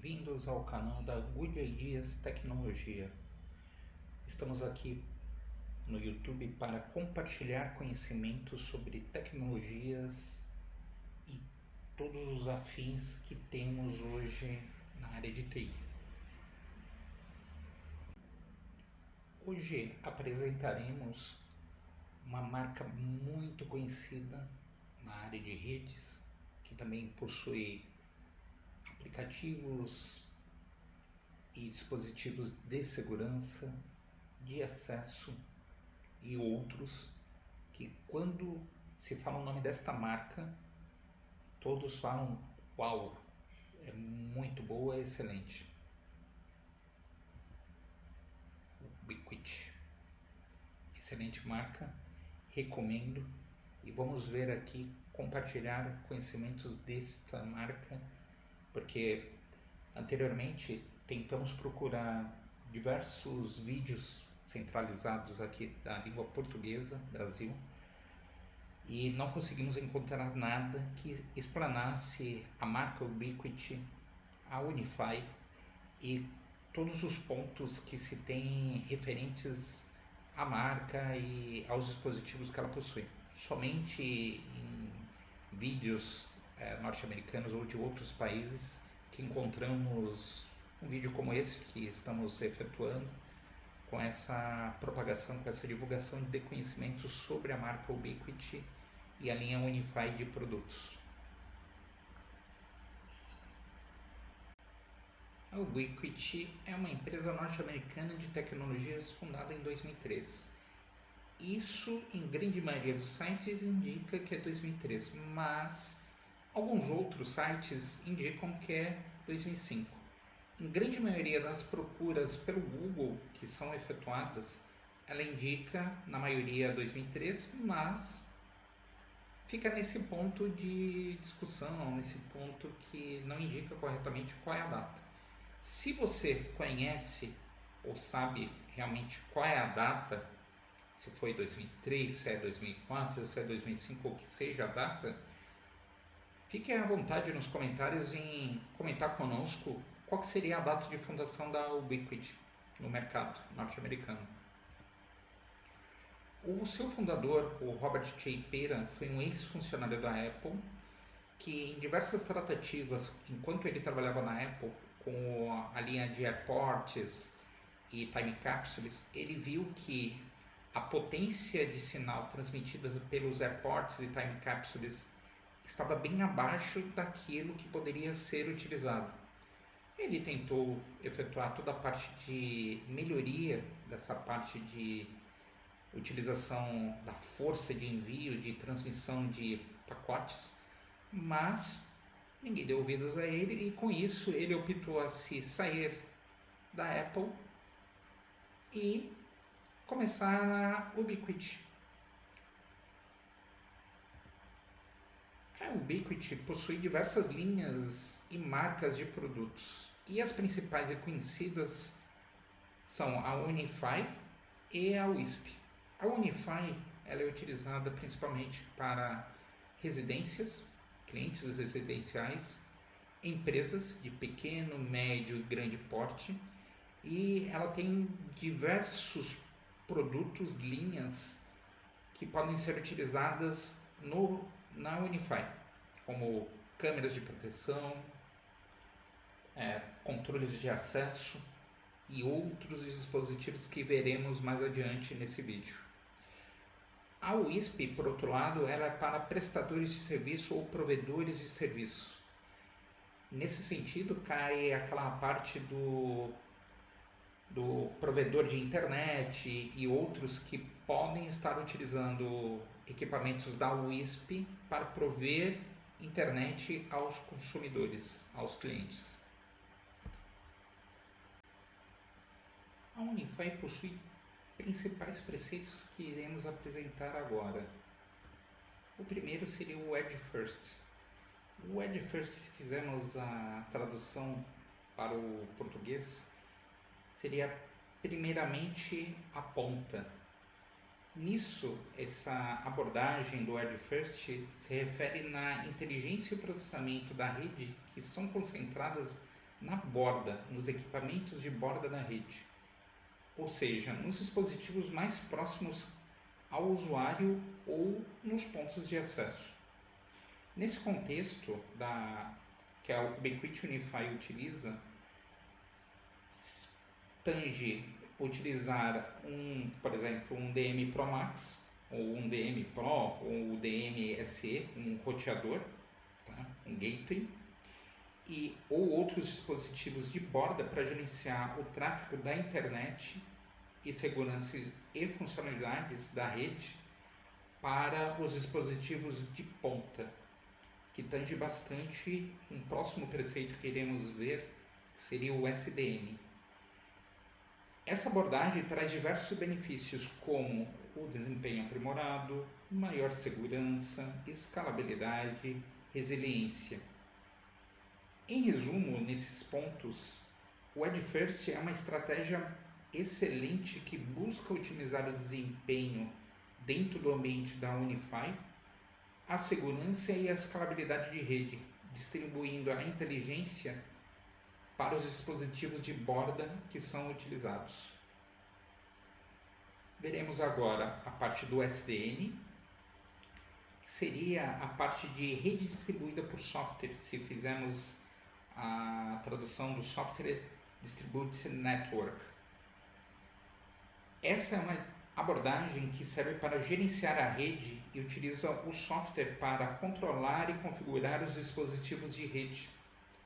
bem-vindos ao canal da Good Ideas Tecnologia. Estamos aqui no YouTube para compartilhar conhecimentos sobre tecnologias e todos os afins que temos hoje na área de TI. Hoje apresentaremos uma marca muito conhecida na área de redes, que também possui aplicativos e dispositivos de segurança, de acesso e outros, que quando se fala o nome desta marca, todos falam: uau, é muito boa, é excelente. Ubiquiti, excelente marca, recomendo. E vamos ver aqui, compartilhar conhecimentos desta marca, porque anteriormente tentamos procurar diversos vídeos centralizados aqui da língua portuguesa, Brasil, e não conseguimos encontrar nada que explanasse a marca Ubiquiti, a Unify e todos os pontos que se tem referentes à marca e aos dispositivos que ela possui. Somente em vídeos norte-americanos ou de outros países que encontramos um vídeo como esse que estamos efetuando, com essa propagação, com essa divulgação de conhecimentos sobre a marca Ubiquiti e a linha Unify de produtos. A Ubiquiti é uma empresa norte-americana de tecnologias fundada em 2003. Isso, em grande maioria dos sites, indica que é 2003, mas alguns outros sites indicam que é 2005. Em grande maioria das procuras pelo Google que são efetuadas, ela indica, na maioria, 2003, mas fica nesse ponto de discussão, nesse ponto que não indica corretamente qual é a data. Se você conhece ou sabe realmente qual é a data, se foi 2003, se é 2004, se é 2005 ou que seja a data, fiquem à vontade nos comentários em comentar conosco qual que seria a data de fundação da Ubiquiti no mercado norte-americano. O seu fundador, o Robert J. Pera, foi um ex-funcionário da Apple que, em diversas tratativas, enquanto ele trabalhava na Apple com a linha de AirPorts e Time Capsules, ele viu que a potência de sinal transmitida pelos AirPorts e Time Capsules estava bem abaixo daquilo que poderia ser utilizado. Ele tentou efetuar toda a parte de melhoria dessa parte de utilização da força de envio, de transmissão de pacotes, mas ninguém deu ouvidos a ele, e com isso ele optou a se sair da Apple e começar a Ubiquiti. A Ubiquiti possui diversas linhas e marcas de produtos, e as principais e conhecidas são a Unify e a Wisp. A Unify ela é utilizada principalmente para residências, clientes residenciais, empresas de pequeno, médio e grande porte, e ela tem diversos produtos, linhas que podem ser utilizadas na Unify, como câmeras de proteção, controles de acesso e outros dispositivos que veremos mais adiante nesse vídeo. A Wisp, por outro lado, ela é para prestadores de serviço ou provedores de serviço. Nesse sentido, cai aquela parte do provedor de internet e outros que podem estar utilizando equipamentos da Wisp para prover internet aos consumidores, aos clientes. A Unify possui principais preceitos que iremos apresentar agora. O primeiro seria o Edge First. O Edge First, se fizermos a tradução para o português, seria primeiramente a ponta. Nisso, essa abordagem do Edge First se refere na inteligência e processamento da rede que são concentradas na borda, nos equipamentos de borda da rede, ou seja, nos dispositivos mais próximos ao usuário ou nos pontos de acesso. Nesse contexto que a Ubiquiti Unify utiliza, tange utilizar por exemplo, um DM Pro Max, ou um DM Pro, ou um DM SE, um roteador, tá? Um gateway, ou outros dispositivos de borda para gerenciar o tráfego da internet e segurança e funcionalidades da rede para os dispositivos de ponta, que tange bastante um próximo preceito que iremos ver, que seria o SDN. Essa abordagem traz diversos benefícios, como o desempenho aprimorado, maior segurança, escalabilidade, resiliência. Em resumo, nesses pontos, o Edge-First é uma estratégia excelente que busca otimizar o desempenho dentro do ambiente da Unify, a segurança e a escalabilidade de rede, distribuindo a inteligência para os dispositivos de borda que são utilizados. Veremos agora a parte do SDN, que seria a parte de rede distribuída por software, se fizermos a tradução do Software Distributed Network. Essa é uma abordagem que serve para gerenciar a rede e utiliza o software para controlar e configurar os dispositivos de rede,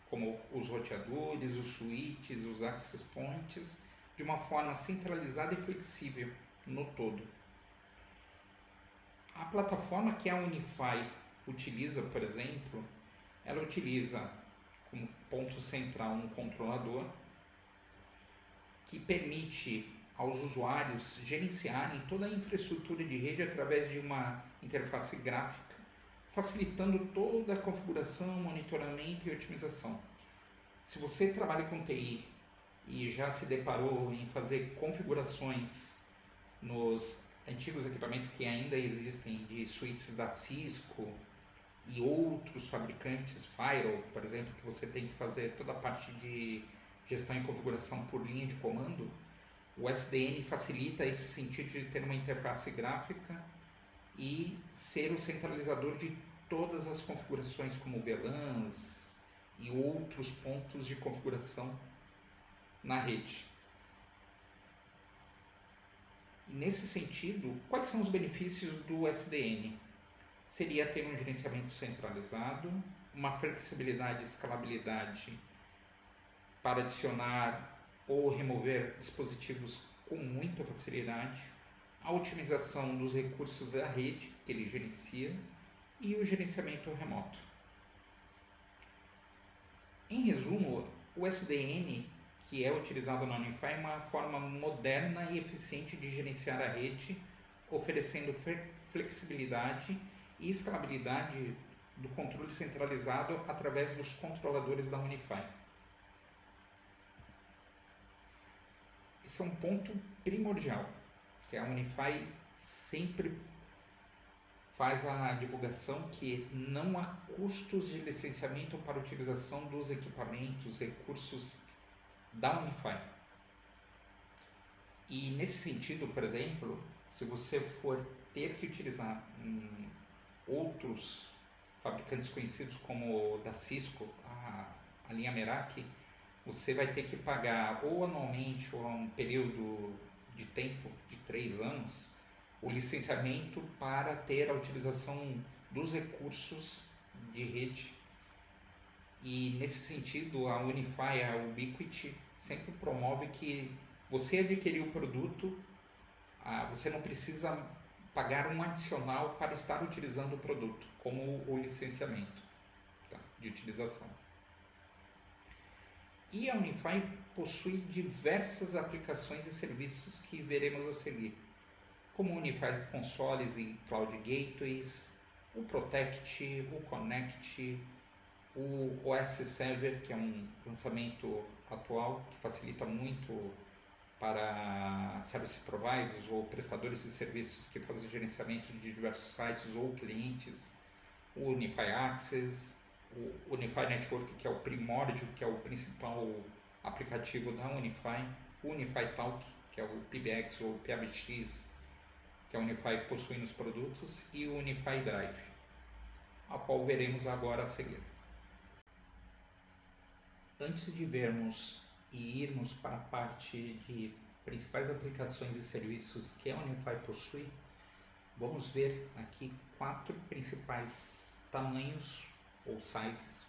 como os roteadores, os switches, os access points, de uma forma centralizada e flexível no todo. A plataforma que a Unify utiliza, por exemplo, ela utiliza como ponto central um controlador que permite aos usuários gerenciarem toda a infraestrutura de rede através de uma interface gráfica, facilitando toda a configuração, monitoramento e otimização. Se você trabalha com TI e já se deparou em fazer configurações nos antigos equipamentos que ainda existem de switches da Cisco e outros fabricantes, Firewall, por exemplo, que você tem que fazer toda a parte de gestão e configuração por linha de comando, o SDN facilita esse sentido de ter uma interface gráfica e ser o centralizador de todas as configurações, como VLANs e outros pontos de configuração na rede. E nesse sentido, quais são os benefícios do SDN? Seria ter um gerenciamento centralizado, uma flexibilidade e escalabilidade para adicionar ou remover dispositivos com muita facilidade, a otimização dos recursos da rede que ele gerencia e o gerenciamento remoto. Em resumo, o SDN, que é utilizado na Unify, é uma forma moderna e eficiente de gerenciar a rede, oferecendo flexibilidade e escalabilidade do controle centralizado através dos controladores da Unify. Esse é um ponto primordial, que a Unify sempre faz a divulgação que não há custos de licenciamento para utilização dos equipamentos, recursos da Unify. E nesse sentido, por exemplo, se você for ter que utilizar outros fabricantes conhecidos como da Cisco, a linha Meraki, você vai ter que pagar ou anualmente ou a um período de tempo de 3 anos o licenciamento para ter a utilização dos recursos de rede. E nesse sentido, a Unify, a Ubiquiti, sempre promove que você adquirir o produto, você não precisa pagar um adicional para estar utilizando o produto, como o licenciamento, tá, de utilização. E a Unify possui diversas aplicações e serviços que veremos a seguir, como o Unify Consoles e Cloud Gateways, o Protect, o Connect, o OS Server, que é um lançamento atual que facilita muito para service providers ou prestadores de serviços que fazem gerenciamento de diversos sites ou clientes, o Unify Access, o Unify Network, que é o primórdio, que é o principal aplicativo da Unify, o Unify Talk, que é o PBX ou PBX, que a Unify possui nos produtos, e o Unify Drive, a qual veremos agora a seguir. Antes de vermos e irmos para a parte de principais aplicações e serviços que a Unify possui, vamos ver aqui 4 principais tamanhos ou sizes,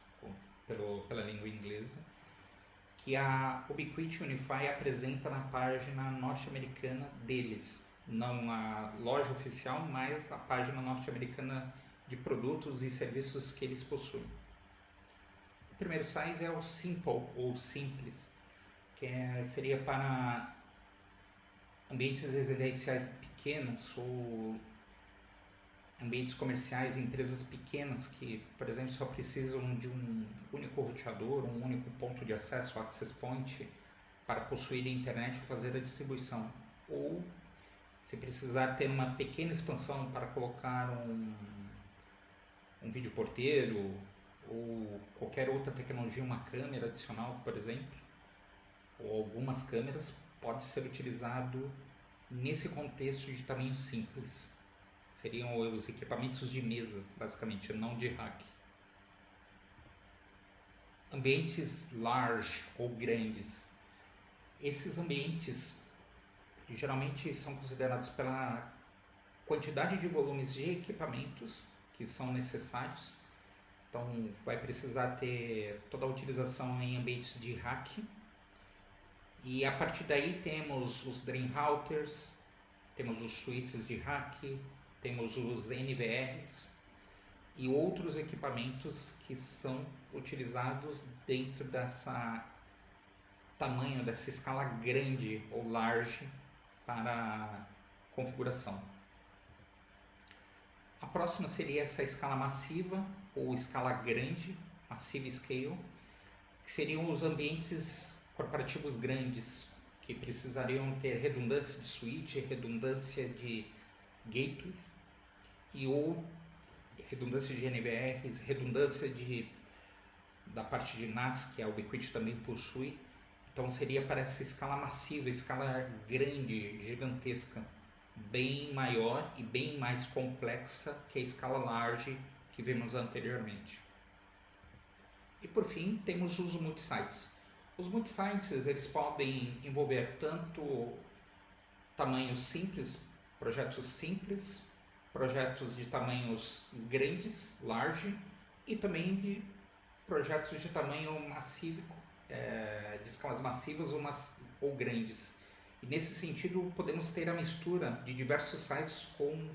pela língua inglesa, que a Ubiquiti Unify apresenta na página norte-americana deles, não a loja oficial, mas a página norte-americana de produtos e serviços que eles possuem. O primeiro size é o Simple ou Simples, que seria para ambientes residenciais pequenos ou ambientes comerciais, empresas pequenas que, por exemplo, só precisam de um único roteador, um único ponto de acesso, access point, para possuir a internet e fazer a distribuição. Ou, se precisar ter uma pequena expansão para colocar um vídeo porteiro ou qualquer outra tecnologia, uma câmera adicional, por exemplo, ou algumas câmeras, pode ser utilizado nesse contexto de tamanho simples. Seriam os equipamentos de mesa, basicamente, não de rack. Ambientes large ou grandes. Esses ambientes geralmente são considerados pela quantidade de volumes de equipamentos que são necessários. Então, vai precisar ter toda a utilização em ambientes de rack. E a partir daí temos os drain routers, temos os switches de rack, temos os NVRs e outros equipamentos que são utilizados dentro dessa tamanho, dessa escala grande ou large para configuração. A próxima seria essa escala massiva ou escala grande, massive scale, que seriam os ambientes corporativos grandes, que precisariam ter redundância de switch, redundância de gateways ou redundância de NVRs, redundância da parte de NAS, que a Ubiquiti também possui. Então seria para essa escala massiva, escala grande, gigantesca, bem maior e bem mais complexa que a escala large que vimos anteriormente. E por fim temos os multisites. Os multisites eles podem envolver tanto tamanhos simples, projetos de tamanhos grandes, large, e também de projetos de tamanho massívico, de escalas massivas ou grandes. E nesse sentido podemos ter a mistura de diversos sites com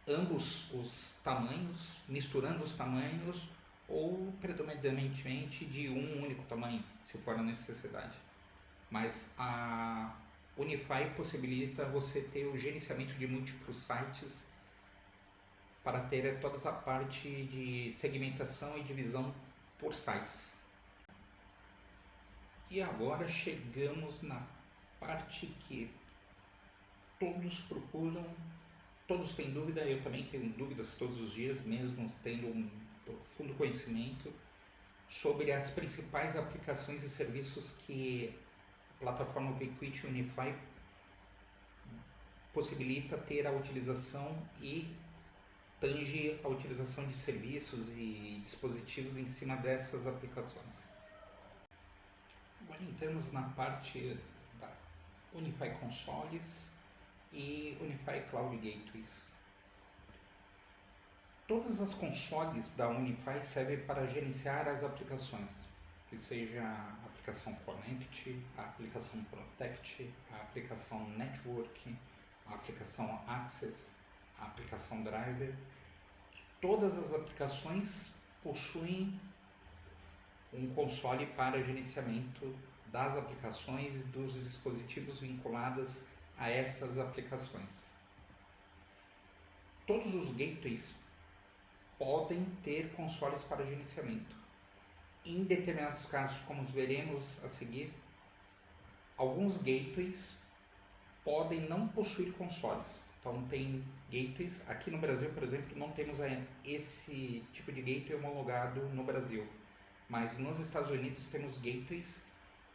ambos os tamanhos, misturando os tamanhos, ou predominantemente de um único tamanho, se for a necessidade. Mas a Unify possibilita você ter o gerenciamento de múltiplos sites para ter toda essa parte de segmentação e divisão por sites. E agora chegamos na parte que todos procuram, todos têm dúvida, eu também tenho dúvidas todos os dias, mesmo tendo um profundo conhecimento sobre as principais aplicações e serviços que a plataforma Ubiquiti Unify possibilita ter a utilização e tange a utilização de serviços e dispositivos em cima dessas aplicações. Agora entramos na parte da Unify Consoles e Unify Cloud Gateways. Todas as consoles da Unify servem para gerenciar as aplicações, que seja a aplicação Connect, a aplicação Protect, a aplicação Network, a aplicação Access, a aplicação Driver. Todas as aplicações possuem um console para gerenciamento das aplicações e dos dispositivos vinculados a essas aplicações. Todos os gateways podem ter consoles para gerenciamento. Em determinados casos, como veremos a seguir, alguns gateways podem não possuir consoles, Então tem gateways. Aqui no Brasil, por exemplo, não temos esse tipo de gateway homologado no Brasil. Mas nos Estados Unidos temos gateways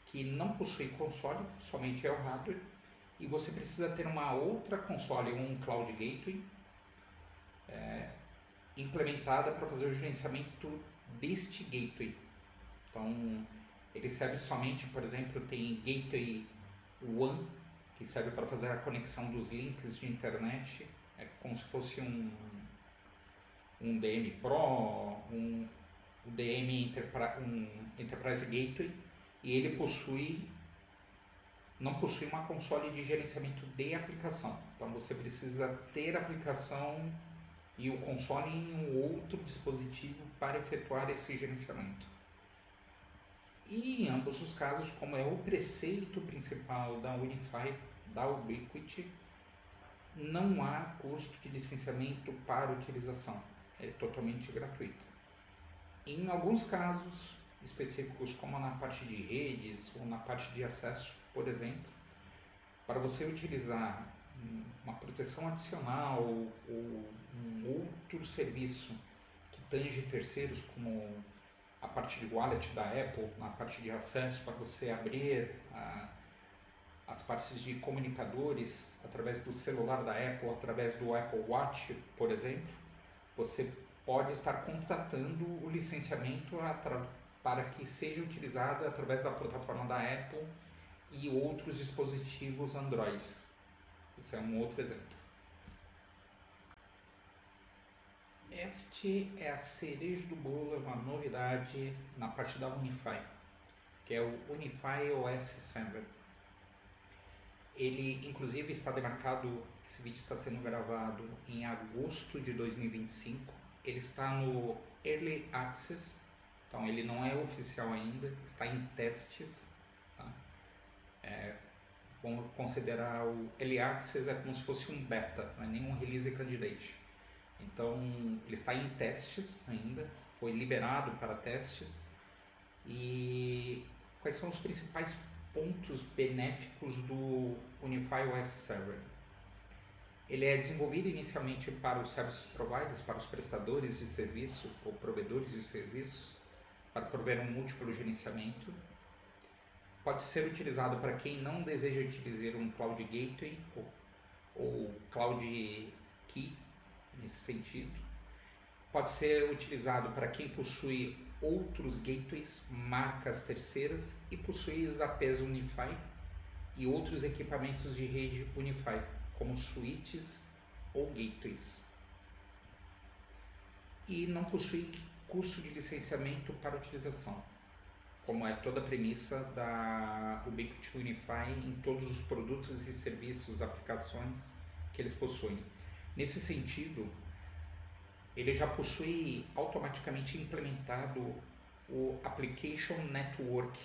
que não possuem console, somente é o hardware. E você precisa ter uma outra console, um cloud gateway, implementada para fazer o gerenciamento deste gateway. Então ele serve somente, por exemplo, tem Gateway One, que serve para fazer a conexão dos links de internet, é como se fosse um DM Pro, um DM um Enterprise Gateway, e ele não possui uma console de gerenciamento de aplicação. Então você precisa ter a aplicação e o console em um outro dispositivo para efetuar esse gerenciamento. E em ambos os casos, como é o preceito principal da Unify, da Ubiquiti, não há custo de licenciamento para utilização, é totalmente gratuito. Em alguns casos específicos, como na parte de redes ou na parte de acesso, por exemplo, para você utilizar uma proteção adicional ou um outro serviço que tange terceiros, como a parte de wallet da Apple, na parte de acesso para você abrir as partes de comunicadores através do celular da Apple, através do Apple Watch, por exemplo, você pode estar contratando o licenciamento para que seja utilizado através da plataforma da Apple e outros dispositivos Android. Esse é um outro exemplo. Este é a cereja do bolo, é uma novidade na parte da Unify, que é o Unify OS 7. Ele inclusive está demarcado, esse vídeo está sendo gravado em agosto de 2025. Ele está no Early Access, então ele não é oficial ainda, está em testes. Tá? Vamos considerar o Early Access é como se fosse um beta, não é nenhum release candidate. Então ele está em testes ainda, foi liberado para testes. E quais são os principais pontos benéficos do Unify OS Server? Ele é desenvolvido inicialmente para os service providers, para os prestadores de serviço ou provedores de serviços, para prover um múltiplo gerenciamento. Pode ser utilizado para quem não deseja utilizar um Cloud Gateway ou Cloud Key, nesse sentido. Pode ser utilizado para quem possui outros gateways, marcas terceiras e possui os APs Unify e outros equipamentos de rede Unify, como switches ou gateways. E não possui custo de licenciamento para utilização, como é toda a premissa da Ubiquiti Unify em todos os produtos e serviços, aplicações que eles possuem. Nesse sentido, ele já possui automaticamente implementado o Application Network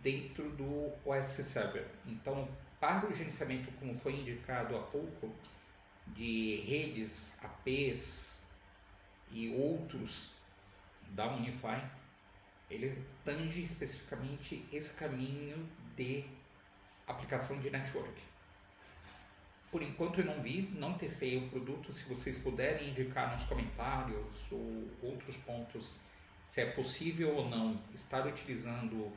dentro do OS Server. Então, para o gerenciamento, como foi indicado há pouco, de redes, APs e outros da Unify, ele tange especificamente esse caminho de aplicação de network. Por enquanto eu não vi, não testei o produto. Se vocês puderem indicar nos comentários ou outros pontos se é possível ou não estar utilizando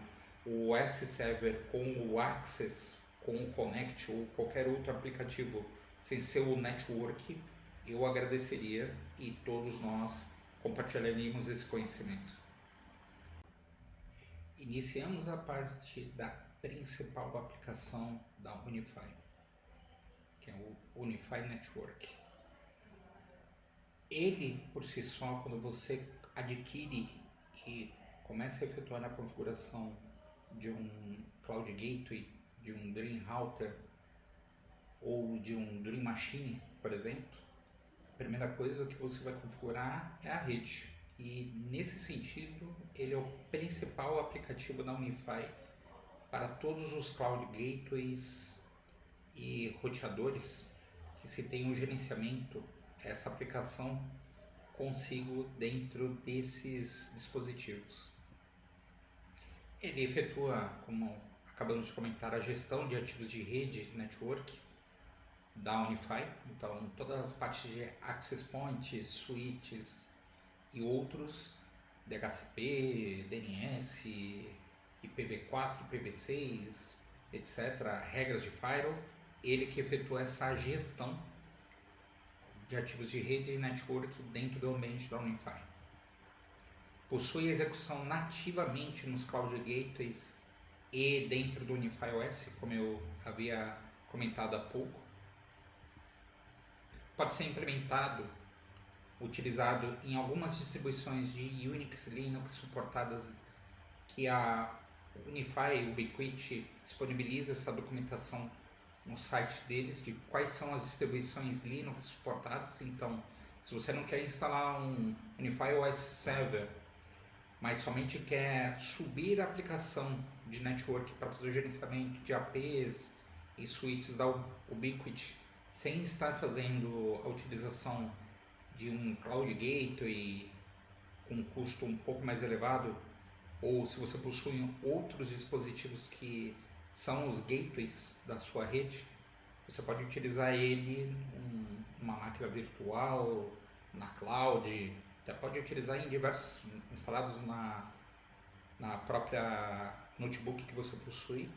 o OS Server com o Access, com o Connect ou qualquer outro aplicativo sem ser o Network, eu agradeceria e todos nós compartilharíamos esse conhecimento. Iniciamos a parte da principal aplicação da Unify, que é o Unify Network. Ele, por si só, quando você adquire e começa a efetuar a configuração de um Cloud Gateway, de um Dream Router ou de um Dream Machine, por exemplo, a primeira coisa que você vai configurar é a rede. E nesse sentido, ele é o principal aplicativo da Unify para todos os Cloud Gateways e roteadores que se tem um gerenciamento, essa aplicação consigo dentro desses dispositivos. Ele efetua, como acabamos de comentar, a gestão de ativos de rede, network, da Unify. Então, todas as partes de access points, switches e outros, DHCP, DNS, IPv4, IPv6, etc., regras de firewall, ele que efetua essa gestão de arquivos de rede e network dentro do ambiente da Unify. Possui execução nativamente nos Cloud Gateways e dentro do Unify OS, como eu havia comentado há pouco. Pode ser implementado, utilizado em algumas distribuições de Unix, Linux suportadas, que a Unify Ubiquiti disponibiliza essa documentação no site deles de quais são as distribuições Linux suportadas. Então, se você não quer instalar um Unify OS Server, mas somente quer subir a aplicação de network para fazer o gerenciamento de APs e switches da Ubiquiti, sem estar fazendo a utilização de um Cloud Gateway com um custo um pouco mais elevado, ou se você possui outros dispositivos que são os gateways da sua rede, você pode utilizar ele numa máquina virtual, na cloud, até pode utilizar em diversos, instalados na própria notebook que você possui,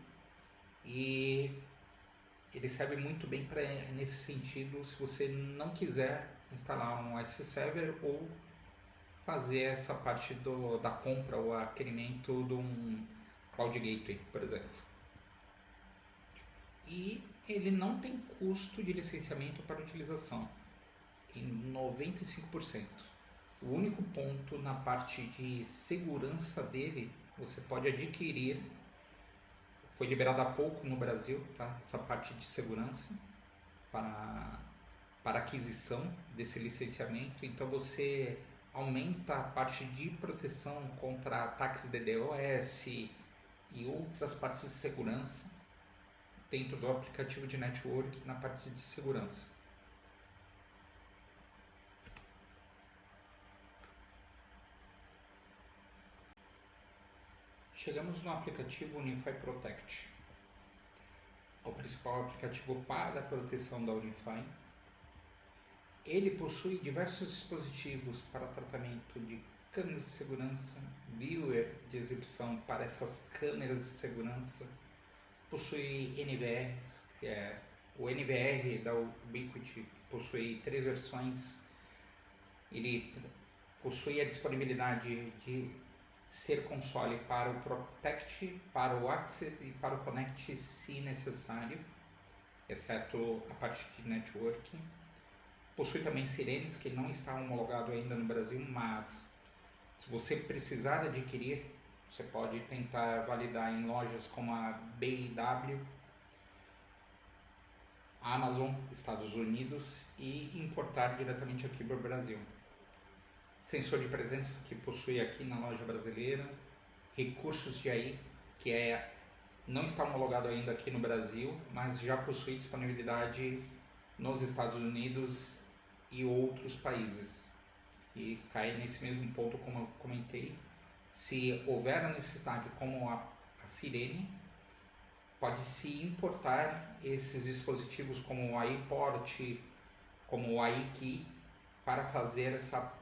e ele serve muito bem nesse sentido se você não quiser instalar um OS Server ou fazer essa parte da compra ou adquirimento de um Cloud Gateway, por exemplo. E ele não tem custo de licenciamento para utilização, em 95%. O único ponto na parte de segurança dele, você pode adquirir, foi liberado há pouco no Brasil, tá? Essa parte de segurança para aquisição desse licenciamento. Então você aumenta a parte de proteção contra ataques de DDoS e outras partes de segurança dentro do aplicativo de network na parte de segurança. Chegamos no aplicativo Unify Protect, o principal aplicativo para a proteção da Unify. Ele possui diversos dispositivos para tratamento de câmeras de segurança, viewer de exibição para essas câmeras de segurança, possui NVRs, que é o NVR da Ubiquiti, possui 3 versões. Ele possui a disponibilidade de ser console para o Protect, para o Access e para o Connect se necessário, exceto a parte de networking. Possui também sirenes, que não está homologado ainda no Brasil, mas se você precisar adquirir, você pode tentar validar em lojas como a B&W, Amazon, Estados Unidos, e importar diretamente aqui para o Brasil. Sensor de presença, que possui aqui na loja brasileira. Recursos de AI, que não está homologado ainda aqui no Brasil, mas já possui disponibilidade nos Estados Unidos e outros países. E cai nesse mesmo ponto, como eu comentei. Se houver a necessidade, como a sirene, pode-se importar esses dispositivos como o AI Port, como o AI Key, para fazer essa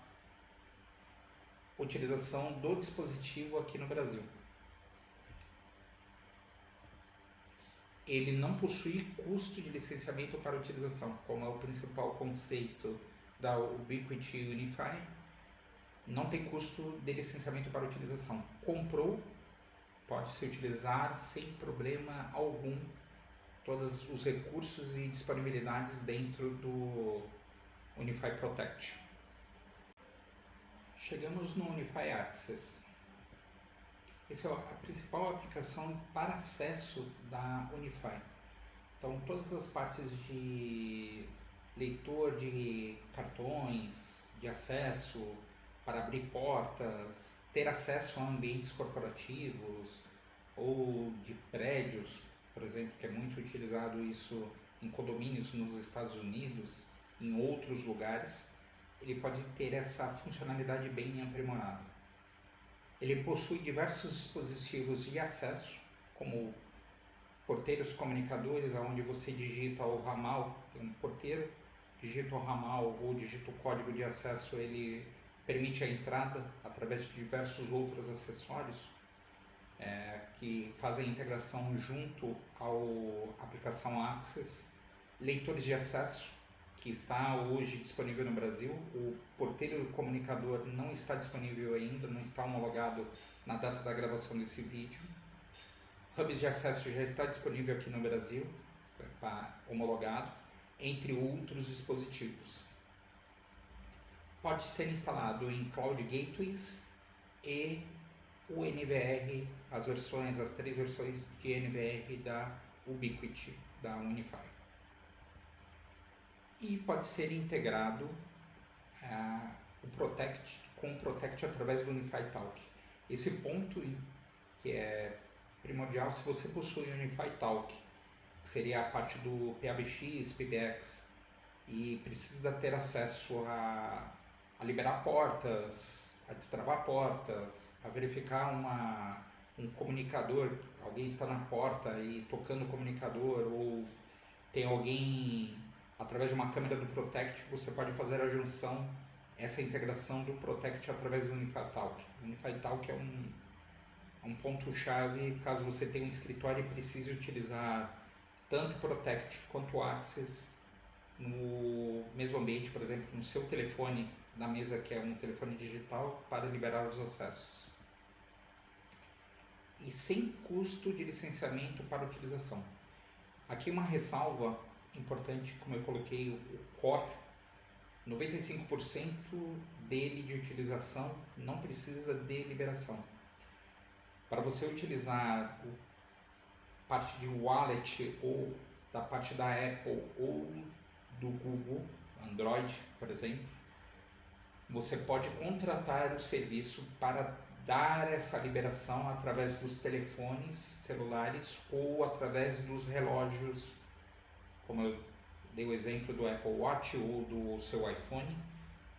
utilização do dispositivo aqui no Brasil. Ele não possui custo de licenciamento para utilização, como é o principal conceito da Ubiquiti Unify. Não tem custo de licenciamento para utilização. Comprou, pode se utilizar sem problema algum todos os recursos e disponibilidades dentro do Unify Protect. Chegamos no Unify Access. Essa é a principal aplicação para acesso da Unify. Então, todas as partes de leitor de cartões, de acesso, para abrir portas, ter acesso a ambientes corporativos ou de prédios, por exemplo, que é muito utilizado isso em condomínios nos Estados Unidos, em outros lugares, ele pode ter essa funcionalidade bem aprimorada. Ele possui diversos dispositivos de acesso, como porteiros comunicadores, onde você digita o ramal, tem um porteiro, digita o ramal ou digita o código de acesso, ele permite a entrada através de diversos outros acessórios que fazem a integração junto ao aplicação Access, leitores de acesso, que está hoje disponível no Brasil. O porteiro comunicador não está disponível ainda, não está homologado na data da gravação desse vídeo. Hubs de acesso já está disponível aqui no Brasil, homologado, entre outros dispositivos. Pode ser instalado em Cloud Gateways e o NVR, as 3 versões de NVR da Ubiquiti, da Unify. E pode ser integrado com o Protect através do Unify Talk. Esse ponto que é primordial, se você possui o Unify Talk, que seria a parte do PABX, PBX, e precisa ter acesso a liberar portas, a destravar portas, a verificar um comunicador, alguém está na porta e tocando o comunicador, ou tem alguém através de uma câmera do Protect, você pode fazer a junção, essa integração do Protect através do Unify Talk. O Unify Talk é um ponto-chave caso você tenha um escritório e precise utilizar tanto Protect quanto Access no mesmo ambiente, por exemplo, no seu telefone da mesa, que é um telefone digital, para liberar os acessos. E sem custo de licenciamento para utilização. Aqui uma ressalva importante, como eu coloquei o Core, 95% dele de utilização não precisa de liberação. Para você utilizar parte de wallet ou da parte da Apple ou do Google, Android, por exemplo, você pode contratar o serviço para dar essa liberação através dos telefones celulares ou através dos relógios, como eu dei o exemplo do Apple Watch ou do seu iPhone,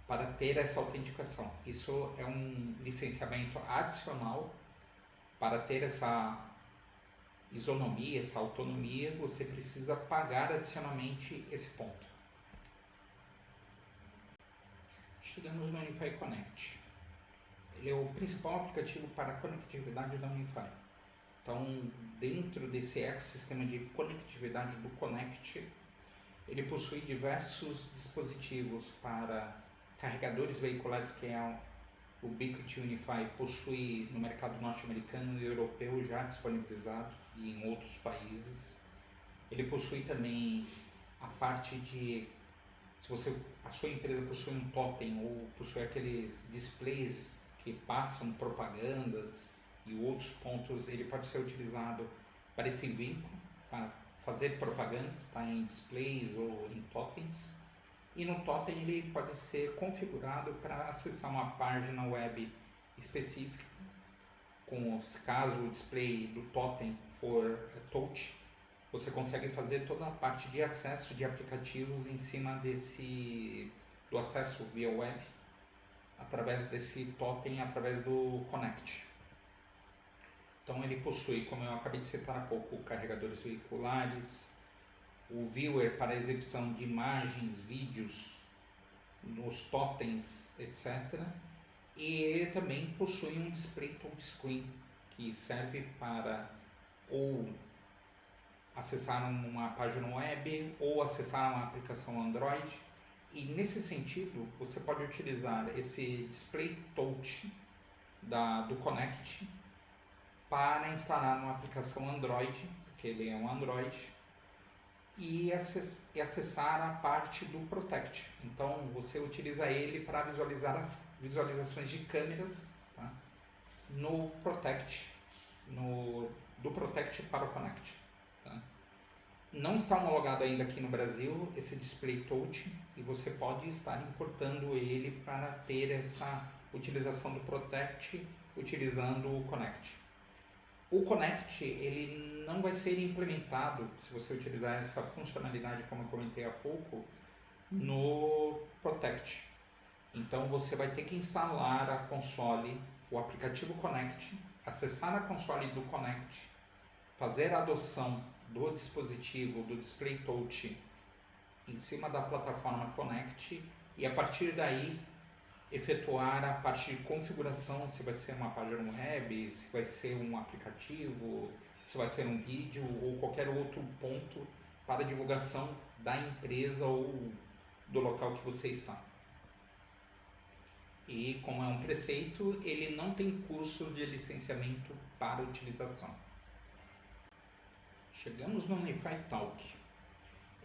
para ter essa autenticação. Isso é um licenciamento adicional. Para ter essa isonomia, essa autonomia, você precisa pagar adicionalmente esse ponto. Chegamos no Unify Connect. Ele é o principal aplicativo para a conectividade da Unify. Então, dentro desse ecossistema de conectividade do Connect, ele possui diversos dispositivos para carregadores veiculares, que é o Ubiquiti Unify possui no mercado norte-americano e europeu já disponibilizado e em outros países. Ele possui também a parte de, se a sua empresa possui um totem ou possui aqueles displays que passam propagandas e outros pontos, ele pode ser utilizado para esse vínculo, para fazer propagandas, tá, em displays ou em totens. E no totem ele pode ser configurado para acessar uma página web específica, caso o display do totem for touch, você consegue fazer toda a parte de acesso de aplicativos em cima do acesso via web, através desse totem, através do Connect. Então ele possui, como eu acabei de citar há pouco, carregadores veiculares, o viewer para exibição de imagens, vídeos, nos totens, etc. E ele também possui um display touchscreen, que serve para ou acessar uma página web ou acessar uma aplicação Android. E nesse sentido, você pode utilizar esse display touch do Connect para instalar uma aplicação Android, porque ele é um Android, e acessar a parte do Protect. Então você utiliza ele para visualizar as visualizações de câmeras, tá, no Protect, do Protect para o Connect. Tá? Não está homologado ainda aqui no Brasil esse Display Touch, e você pode estar importando ele para ter essa utilização do Protect utilizando o Connect. O Connect ele não vai ser implementado, se você utilizar essa funcionalidade, como eu comentei há pouco, no Protect. Então você vai ter que instalar a console, o aplicativo Connect, acessar a console do Connect, fazer a adoção do dispositivo, do Display Touch, em cima da plataforma Connect e a partir daí efetuar a parte de configuração, se vai ser uma página web, se vai ser um aplicativo, se vai ser um vídeo ou qualquer outro ponto para divulgação da empresa ou do local que você está. E como é um preceito, ele não tem custo de licenciamento para utilização. Chegamos no Unify Talk.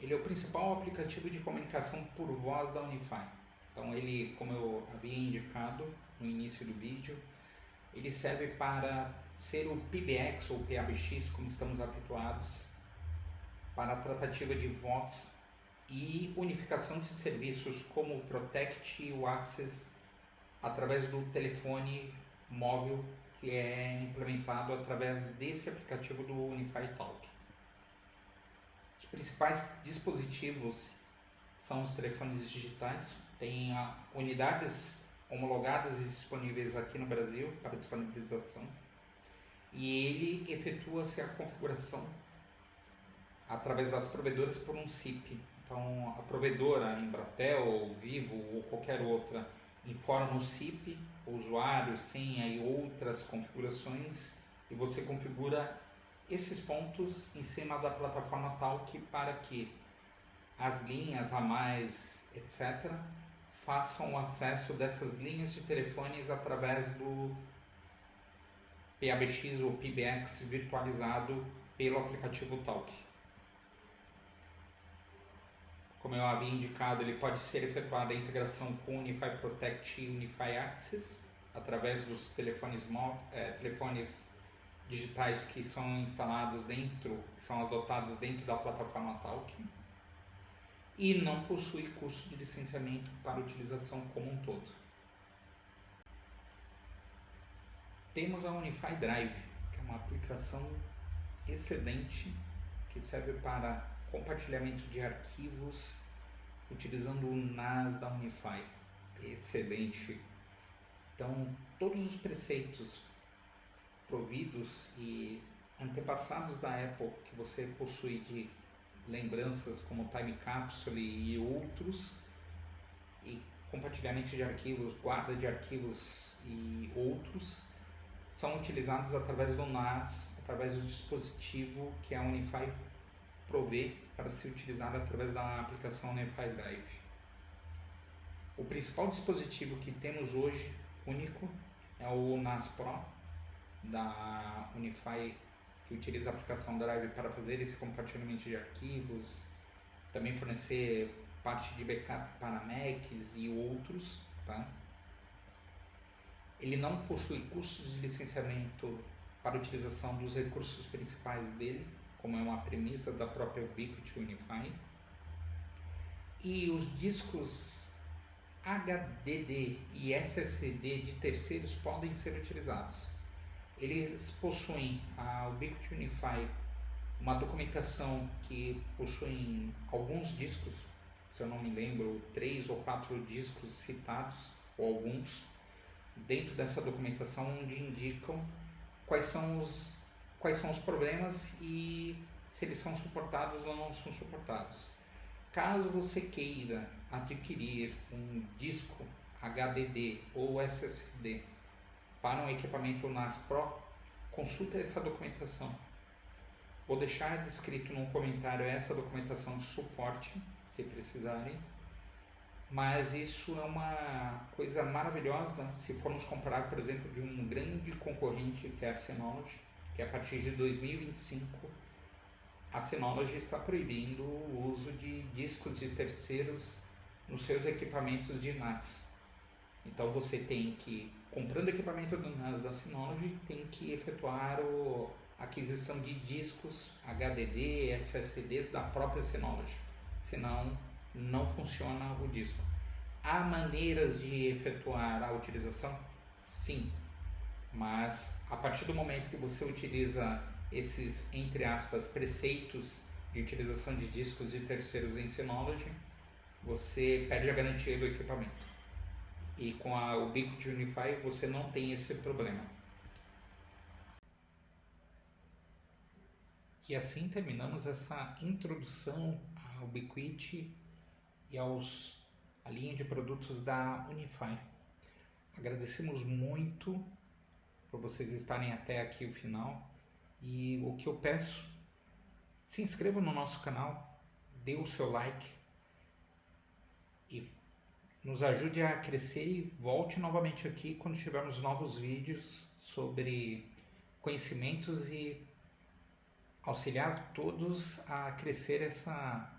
Ele é o principal aplicativo de comunicação por voz da Unify. Então ele, como eu havia indicado no início do vídeo, ele serve para ser o PBX ou PABX, como estamos habituados, para a tratativa de voz e unificação de serviços como o Protect e o Access através do telefone móvel que é implementado através desse aplicativo do Unify Talk. Os principais dispositivos são os telefones digitais, tem unidades homologadas e disponíveis aqui no Brasil para disponibilização e ele efetua-se a configuração através das provedoras por um SIP. Então a provedora Embratel, Vivo ou qualquer outra informa o SIP, o usuário, senha e outras configurações e você configura esses pontos em cima da plataforma Talk para que as linhas a mais, etc., façam o acesso dessas linhas de telefones através do PABX ou PBX virtualizado pelo aplicativo Talk. Como eu havia indicado, ele pode ser efetuada a integração com Unify Protect e Unify Access através dos telefones digitais que são instalados dentro, que são adotados dentro da plataforma Talk e não possui custo de licenciamento para utilização como um todo. Temos a Unify Drive, que é uma aplicação excelente que serve para compartilhamento de arquivos utilizando o NAS da Unify. Excelente. Então, todos os preceitos providos e antepassados da Apple que você possui de lembranças como Time Capsule e outros, e compartilhamento de arquivos, guarda de arquivos e outros, são utilizados através do NAS, através do dispositivo que a Unify provê para ser utilizado através da aplicação Unify Drive. O principal dispositivo que temos hoje, único, é o NAS Pro da Unify, que utiliza a aplicação Drive para fazer esse compartilhamento de arquivos, também fornecer parte de backup para Macs e outros, tá? Ele não possui custos de licenciamento para a utilização dos recursos principais dele, como é uma premissa da própria Ubiquiti Unify. E os discos HDD e SSD de terceiros podem ser utilizados. Eles possuem, a Ubiquiti Unify, uma documentação que possui alguns discos, se eu não me lembro, 3 ou 4 discos citados, ou alguns, dentro dessa documentação onde indicam quais são os problemas e se eles são suportados ou não são suportados. Caso você queira adquirir um disco HDD ou SSD para um equipamento NAS Pro, consulta essa documentação. Vou deixar descrito no comentário essa documentação de suporte, se precisarem. Mas isso é uma coisa maravilhosa se formos comparar, por exemplo, de um grande concorrente que é a Synology, que a partir de 2025 a Synology está proibindo o uso de discos de terceiros nos seus equipamentos de NAS. Então você tem que, comprando equipamento do NAS da Synology, tem que efetuar a aquisição de discos HDD, SSDs da própria Synology, senão não funciona o disco. Há maneiras de efetuar a utilização? Sim, mas a partir do momento que você utiliza esses, entre aspas, preceitos de utilização de discos de terceiros em Synology, você perde a garantia do equipamento. E com a Ubiquiti Unify você não tem esse problema. E assim terminamos essa introdução ao Ubiquiti e à linha de produtos da Unify. Agradecemos muito por vocês estarem até aqui o final, e o que eu peço, se inscreva no nosso canal, dê o seu like e nos ajude a crescer, e volte novamente aqui quando tivermos novos vídeos sobre conhecimentos e auxiliar todos a crescer essa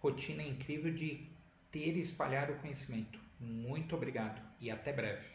rotina incrível de ter e espalhar o conhecimento. Muito obrigado e até breve.